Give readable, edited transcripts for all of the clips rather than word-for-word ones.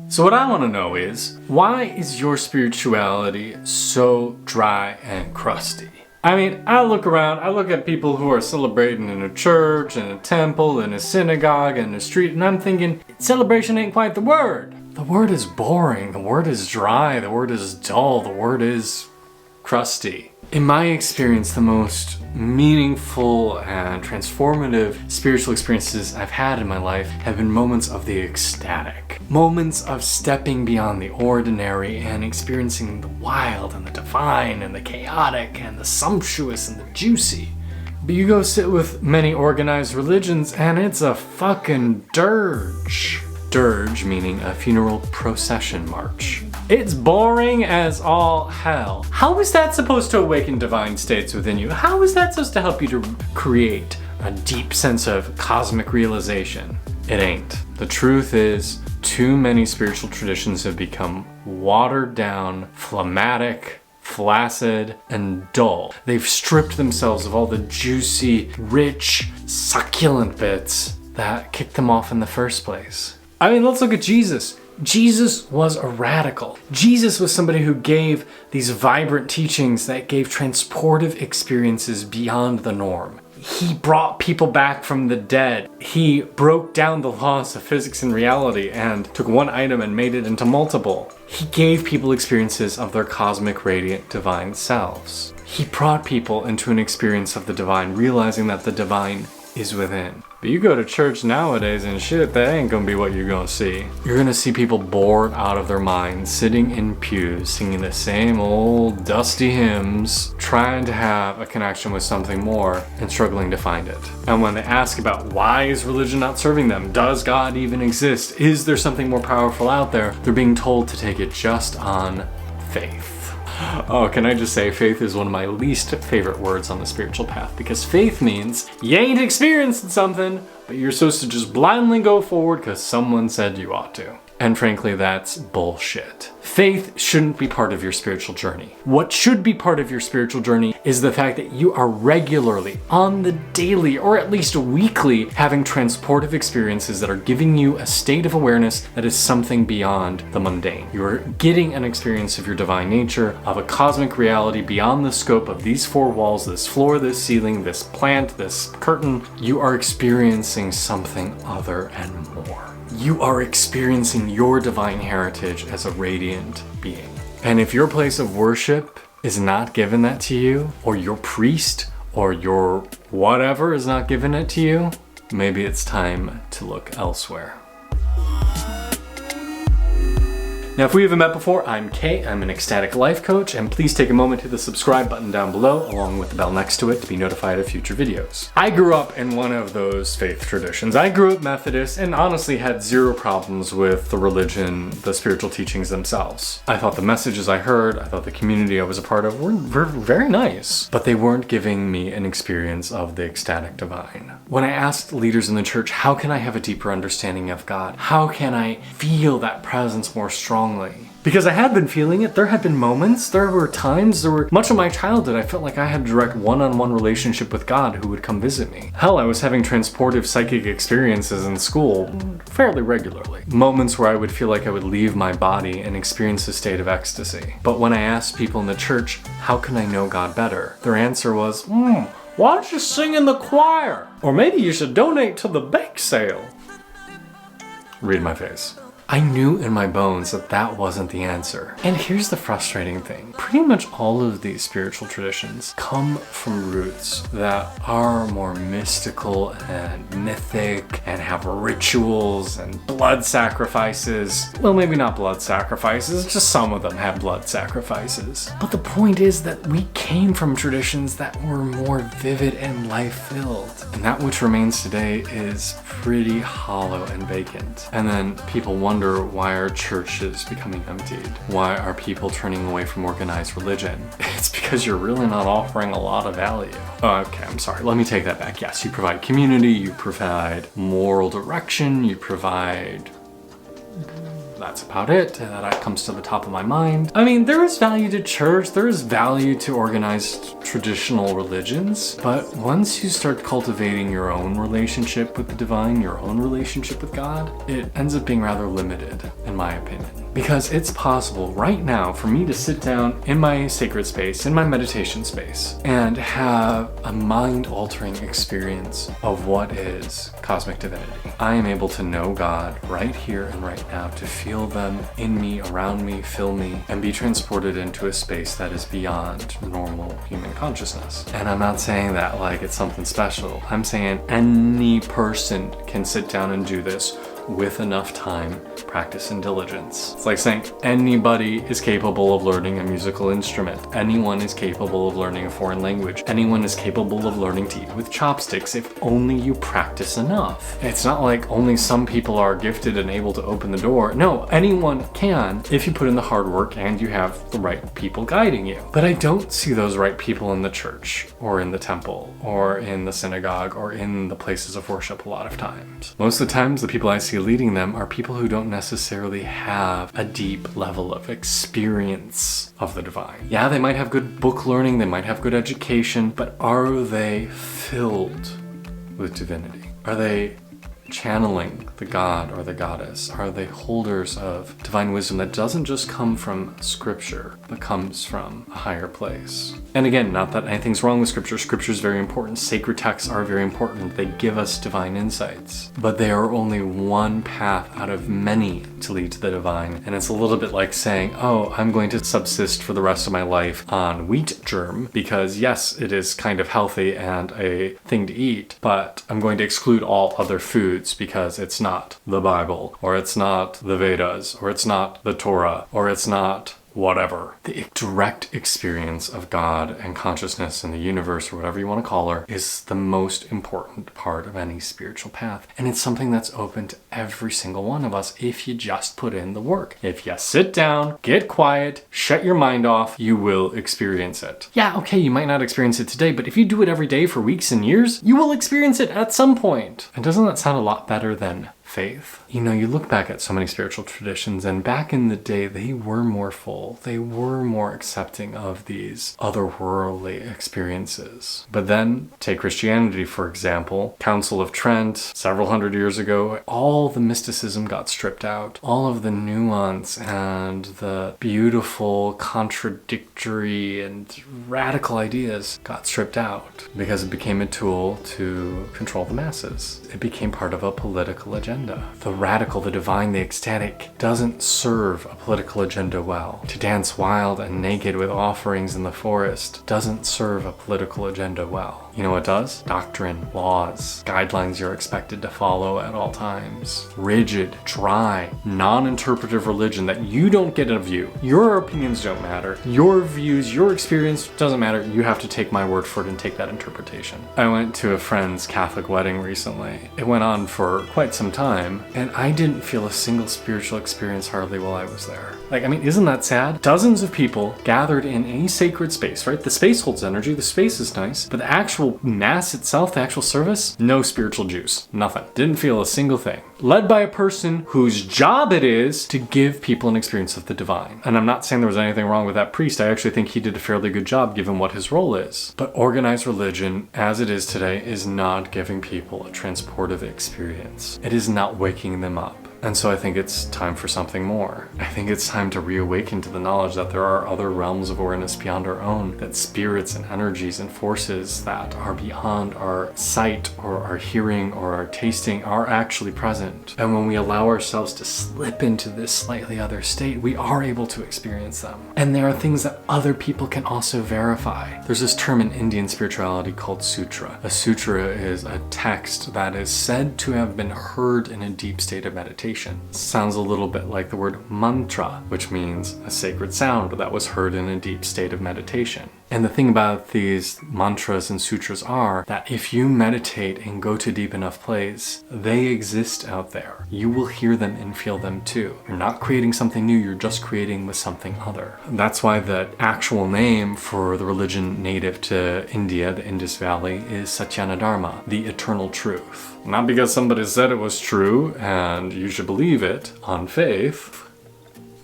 So what I want to know is, why is your spirituality so dry and crusty? I mean, I look around, I look at people who are celebrating in a church, in a temple, in a synagogue, in a street, and I'm thinking, celebration ain't quite the word. The word is boring, the word is dry, the word is dull, the word is crusty. In my experience, the most meaningful and transformative spiritual experiences I've had in my life have been moments of the ecstatic. Moments of stepping beyond the ordinary and experiencing the wild and the divine and the chaotic and the sumptuous and the juicy. But you go sit with many organized religions and it's a fucking dirge. Dirge meaning a funeral procession march. It's boring as all hell. How is that supposed to awaken divine states within you? How is that supposed to help you to create a deep sense of cosmic realization? It ain't. The truth is, too many spiritual traditions have become watered down, phlegmatic, flaccid, and dull. They've stripped themselves of all the juicy, rich, succulent bits that kicked them off in the first place. I mean, let's look at Jesus. Jesus was a radical. Jesus was somebody who gave these vibrant teachings that gave transportive experiences beyond the norm. He brought people back from the dead. He broke down the laws of physics and reality and took one item and made it into multiple. He gave people experiences of their cosmic, radiant, divine selves. He brought people into an experience of the divine, realizing that the divine is within. But you go to church nowadays and shit, that ain't gonna be what you're gonna see. You're gonna see people bored out of their minds, sitting in pews, singing the same old dusty hymns, trying to have a connection with something more and struggling to find it. And when they ask about why is religion not serving them, does God even exist, is there something more powerful out there, they're being told to take it just on faith. Oh, can I just say faith is one of my least favorite words on the spiritual path, because faith means you ain't experiencing something, but you're supposed to just blindly go forward because someone said you ought to. And frankly, that's bullshit. Faith shouldn't be part of your spiritual journey. What should be part of your spiritual journey is the fact that you are regularly, on the daily, or at least weekly, having transportive experiences that are giving you a state of awareness that is something beyond the mundane. You're getting an experience of your divine nature, of a cosmic reality beyond the scope of these four walls, this floor, this ceiling, this plant, this curtain. You are experiencing something other and more. You are experiencing your divine heritage as a radiant being. And if your place of worship is not giving that to you, or your priest, or your whatever is not giving it to you, maybe it's time to look elsewhere. Now, if we haven't met before, I'm Kay. I'm an ecstatic life coach, and please take a moment to hit the subscribe button down below, along with the bell next to it to be notified of future videos. I grew up in one of those faith traditions. I grew up Methodist and honestly had zero problems with the religion, the spiritual teachings themselves. I thought the messages I heard, I thought the community I was a part of were very nice, but they weren't giving me an experience of the ecstatic divine. When I asked leaders in the church, how can I have a deeper understanding of God? How can I feel that presence more strongly? Because I had been feeling it. There had been moments, there were times, much of my childhood, I felt like I had a direct one-on-one relationship with God who would come visit me. Hell, I was having transportive psychic experiences in school fairly regularly. Moments where I would feel like I would leave my body and experience a state of ecstasy. But when I asked people in the church, how can I know God better? Their answer was, why don't you sing in the choir? Or maybe you should donate to the bake sale. Read my face. I knew in my bones that that wasn't the answer. And here's the frustrating thing. Pretty much all of these spiritual traditions come from roots that are more mystical and mythic and have rituals and blood sacrifices. Well, maybe not blood sacrifices, just some of them have blood sacrifices. But the point is that we came from traditions that were more vivid and life-filled. And that which remains today is pretty hollow and vacant. And then people wonder, why are churches becoming emptied? Why are people turning away from organized religion? It's because you're really not offering a lot of value. Okay, I'm sorry, let me take that back. Yes, you provide community, you provide moral direction, you provide that's about it. That comes to the top of my mind. I mean, there is value to church, there is value to organized traditional religions, but once you start cultivating your own relationship with the divine, your own relationship with God, it ends up being rather limited, in my opinion. Because it's possible right now for me to sit down in my sacred space, in my meditation space, and have a mind-altering experience of what is cosmic divinity. I am able to know God right here and right now, to feel them in me, around me, fill me, and be transported into a space that is beyond normal human consciousness. And I'm not saying that like it's something special. I'm saying any person can sit down and do this with enough time, practice, and diligence. It's like saying anybody is capable of learning a musical instrument. Anyone is capable of learning a foreign language. Anyone is capable of learning to eat with chopsticks if only you practice enough. It's not like only some people are gifted and able to open the door. No, anyone can if you put in the hard work and you have the right people guiding you. But I don't see those right people in the church or in the temple or in the synagogue or in the places of worship a lot of times. Most of the times the people I see leading them are people who don't necessarily have a deep level of experience of the divine. Yeah, they might have good book learning, they might have good education, but are they filled with divinity? Are they channeling the god or the goddess? Are they holders of divine wisdom that doesn't just come from scripture, but comes from a higher place? And again, not that anything's wrong with scripture. Scripture is very important. Sacred texts are very important. They give us divine insights, but they are only one path out of many to lead to the divine. And it's a little bit like saying, oh, I'm going to subsist for the rest of my life on wheat germ because yes, it is kind of healthy and a thing to eat, but I'm going to exclude all other foods because it's not the Bible, or it's not the Vedas, or it's not the Torah, or it's not whatever. The direct experience of God and consciousness in the universe, or whatever you want to call her, is the most important part of any spiritual path. And it's something that's open to every single one of us if you just put in the work. If you sit down, get quiet, shut your mind off, you will experience it. Yeah, okay, you might not experience it today, but if you do it every day for weeks and years, you will experience it at some point. And doesn't that sound a lot better than faith? You know, you look back at so many spiritual traditions, and back in the day, they were more full. They were more accepting of these otherworldly experiences. But then, take Christianity, for example. Council of Trent, several hundred years ago, all the mysticism got stripped out. All of the nuance and the beautiful, contradictory, and radical ideas got stripped out because it became a tool to control the masses. It became part of a political agenda. The radical, the divine, the ecstatic doesn't serve a political agenda well. To dance wild and naked with offerings in the forest doesn't serve a political agenda well. You know what does? Doctrine, laws, guidelines you're expected to follow at all times. Rigid, dry, non-interpretive religion that you don't get a view. Your opinions don't matter. Your views, your experience doesn't matter. You have to take my word for it and take that interpretation. I went to a friend's Catholic wedding recently. It went on for quite some time, and I didn't feel a single spiritual experience hardly while I was there. Like, I mean, isn't that sad? Dozens of people gathered in a sacred space, right? The space holds energy, the space is nice, but the actual mass itself, the actual service, no spiritual juice, nothing. Didn't feel a single thing. Led by a person whose job it is to give people an experience of the divine. And I'm not saying there was anything wrong with that priest. I actually think he did a fairly good job given what his role is. But organized religion, as it is today, is not giving people a transportive experience. It is not waking them up. And so I think it's time for something more. I think it's time to reawaken to the knowledge that there are other realms of awareness beyond our own, that spirits and energies and forces that are beyond our sight or our hearing or our tasting are actually present. And when we allow ourselves to slip into this slightly other state, we are able to experience them. And there are things that other people can also verify. There's this term in Indian spirituality called sutra. A sutra is a text that is said to have been heard in a deep state of meditation. Sounds a little bit like the word mantra, which means a sacred sound that was heard in a deep state of meditation. And the thing about these mantras and sutras are that if you meditate and go to deep enough place, they exist out there. You will hear them and feel them too. You're not creating something new, you're just creating with something other. That's why the actual name for the religion native to India, the Indus Valley, is Satyanadharma, the eternal truth. Not because somebody said it was true and you should believe it on faith,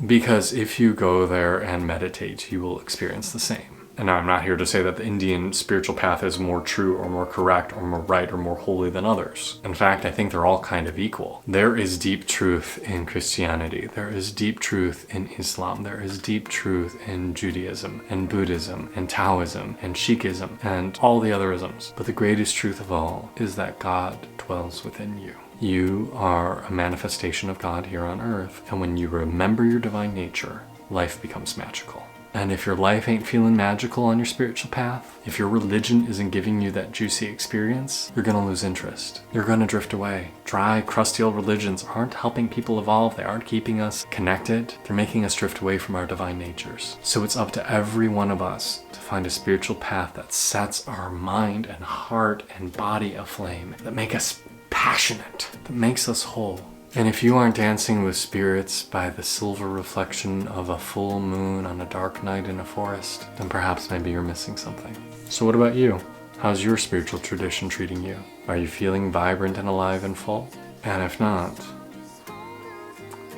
Because if you go there and meditate, you will experience the same. And I'm not here to say that the Indian spiritual path is more true or more correct or more right or more holy than others. In fact, I think they're all kind of equal. There is deep truth in Christianity. There is deep truth in Islam. There is deep truth in Judaism and Buddhism and Taoism and Sikhism and all the other isms. But the greatest truth of all is that God dwells within you. You are a manifestation of God here on earth. And when you remember your divine nature, life becomes magical. And if your life ain't feeling magical on your spiritual path, if your religion isn't giving you that juicy experience, you're gonna lose interest. You're gonna drift away. Dry, crusty old religions aren't helping people evolve. They aren't keeping us connected. They're making us drift away from our divine natures. So it's up to every one of us to find a spiritual path that sets our mind and heart and body aflame, that make us passionate, that makes us whole. And if you aren't dancing with spirits by the silver reflection of a full moon on a dark night in a forest, then perhaps maybe you're missing something. So what about you? How's your spiritual tradition treating you? Are you feeling vibrant and alive and full? And if not,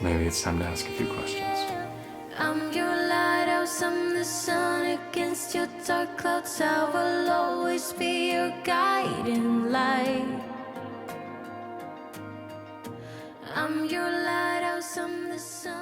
maybe it's time to ask a few questions. I'm your lighthouse, I'm the sun against your dark clouds. I will always be your guiding light. I'm your lighthouse, I'm the sun.